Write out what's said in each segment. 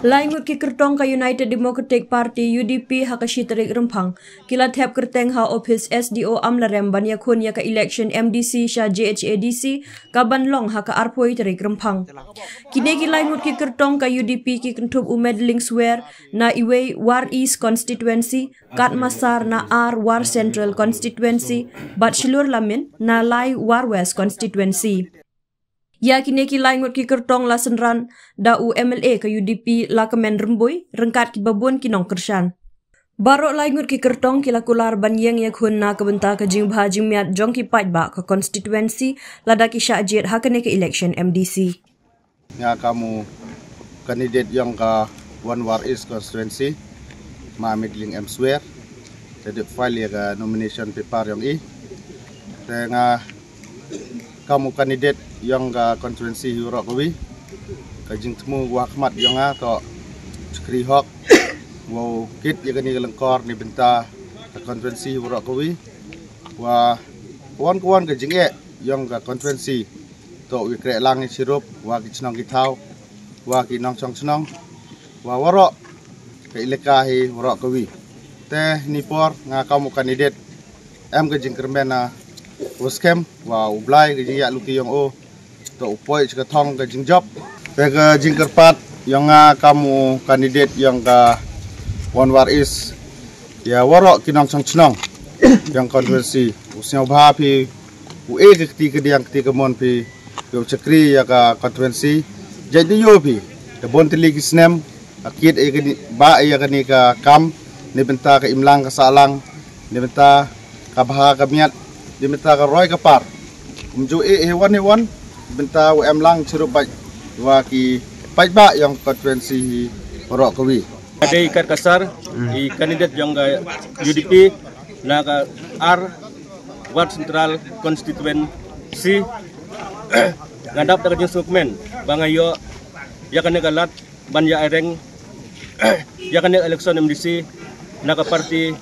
Laingut ki kertong ka United Democratic Party UDP hakashi tarik rempang kila thep kerteng ha office SDO amlarem ban yakun ya ka election MDC sha JHADC ka banlong ha ka arpoi tarik rempang kine ki laingut ki kertong ka UDP ki kentup umed linkswer na iwe War East constituency kat masar na R War Central constituency bat shilur lamin na lai War West constituency. Ya kini ki laingut ki kertong la senran da UMLA ke UDP la kemen rembui rengkat ki babun ki nong kersan. Barok laingut ki kertong ki lakular ban yeng ya khun na kebenta ke jing bha jing miat jong ki pait ba ke constituency lada ki syajit hakane ke election MDC. Ya kamu kandidat yang ke One War East constituency Mahmud Ling M. Swear jadi file ya ke nomination paper yang tengah kamu kandidat yang ke konstituensi Hurok Kawi kajing temu wakmat yang atau skri hok wow kit yang ni lengkor ni benta ke konstituensi Hurok Kawi wah kawan-kawan kajing yang ke konstituensi to wikrek lang sirup wah kicenong kitau wah kinong chong cenong wah warok ke ilekahi Hurok Kawi teh nipor nga kamu kandidat em kajing kermena Waskem wa ublai ke jing luki yang to upoi ke thong ke jing job ke jing kerpat yang kamu kandidat yang ke One War East ya warok kinong chong chnong yang konversi usnya bha pi ke ketiga mon pi yo cekri ya ke konversi jadi yo pi ke bonteli ki snem akit ba ya ke ni ke kam ni benta ke imlang ke salang ni benta ka bha ka miat diminta ka roy kapar umju hewan benta UM lang cerup baik wa ki baik ba yang konferensi Hurok Kawi ada ikat kasar i kandidat yang ga UDP na ka R War Central constituency ngandap ta jing sukmen bangayo ya kan galat ban ya ereng ya kan election MDC na ka parti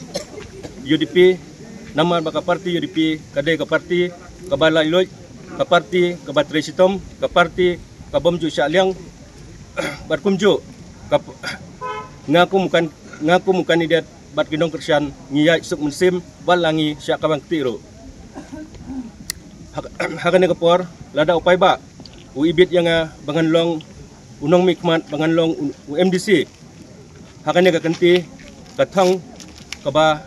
UDP nama baka parti UDP kadai ka parti kabala iloj ka parti ka batre sitom ka parti ka bomju syaliang barkumju ngaku mukan kandidat bat kinong kersan ngiyai suk musim balangi syak kabang tiro hakane kapor lada upai ba uibit yang banganlong unong mikmat banganlong UMDC hakane ka kenti kathang kaba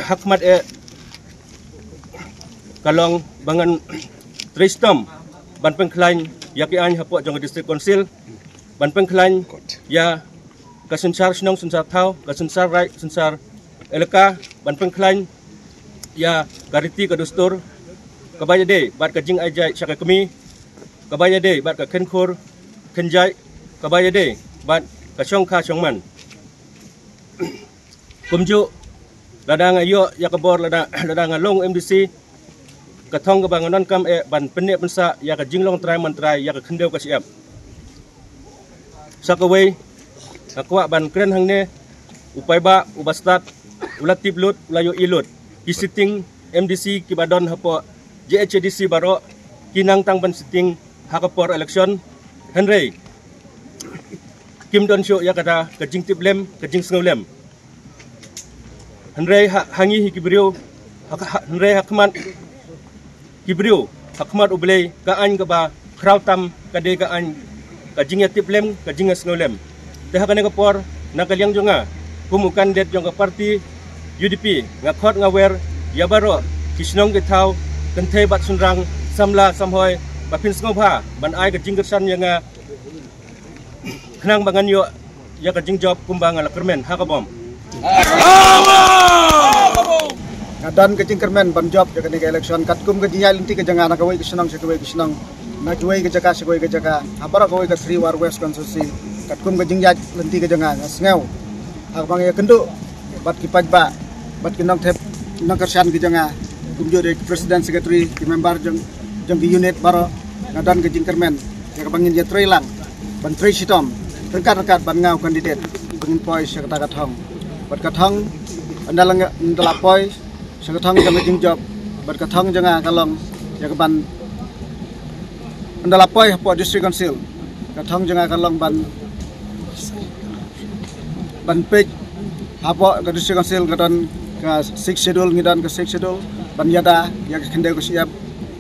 hakmat kalong bangan Tristom ban pengklain yaki an hapok jong district council ban pengklain ya kasunsar snong sunsar thau kasunsar rai sunsar eleka ban pengklain ya gariti kadustur kabaya de bat kajing ajai syaka kemi kabaya de bat ka kenkhur kenjai kabaya de bat ka syongkha syongman kumju ladang ayo ya kabor ladang along MDC kathong ka banganon kam ban penne pensa ya ka jinglong trai mantrai ya ka khendeu ka siap sakawai akwa ban kren hangne upai ba ubastat ulatip lut ulayo ilut kisiting MDC kibadon hapo JHADC baro kinang tang ban siting hakapor election henry kim don syo ya kata ka jing tiplem ka jing snolem henry hangi hikibriu henry hakmat Kibriu hakmat ublay kaan ka ba krautam kade kaan ka jinga tiplem ka jinga snolem teh hakane ka por nakaliang jonga kumukan det jong ka parti UDP ngakot ngawer yabaro kisnong gitau kenthe bat sunrang samla samhoy bapin snobha ban ai ka jinggersan yang khnang bangan yo ya ka jingjob kumbang ala kermen hakabom ngadan ke cingkermen ban job ke ni election katkum ke jiya linti ke jangana ka wei kisnang na juai ke jaka sikoi ke jaka abara ka wei ke Sri War West constituency katkum ke jingya linti ke jangana sngau akbang ya kendo bat ki pajba bat ki nang thep nang kersan ke janga kumjo de president secretary ki member jeng ki unit baro ngadan ke cingkermen ya ka bangin ya trailang ban tri sitom rekat ban ngau kandidat bangin poi sekata kathong bat kathong andala poi sekatang jang jing job berkatang jang kalong ya keban andalapoy po district council katang jang kalong ban ban page apa ke district council gadan ke 6 schedule ngidan ke 6 schedule ban yada ya ke kendai ke siap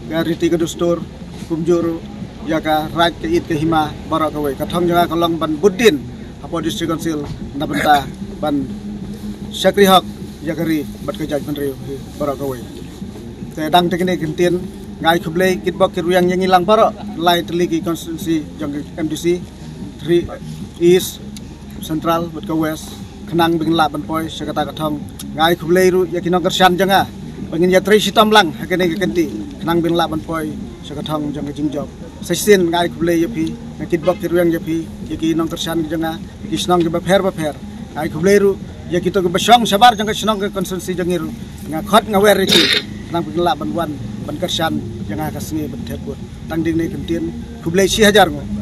ke riti ke dustur kumjur ya ke raj ke it ke hima barak ke wei kathong janga kolong ban budin apa district council na benta ban syakri hak ya keri bat ke jaj menteri barak ke wei te dang te kene kentien ngai khublei kitbok kiruyang yang hilang barak lai teliki konstitusi jang MDC 3 East Central bat ke West kenang bing la ban poi sekata kathong ngai khublei ru yakinong kersan janga bangin yatri sitam lang hakene kenti kenang bing la ban poi sekathong jang jingjob sesin ngai khublei yapi kitbok kiruyang yapi yakinong kersan janga kisnong ke bapher ngai khublei ru yakito ke basong sabar jang kisnong ke konsensi jangiru ngakhot ngawer iki kenang bing la ban wan ban kersan janga kasngi ban thepur tang ding ne kentien khublei 6000 ngo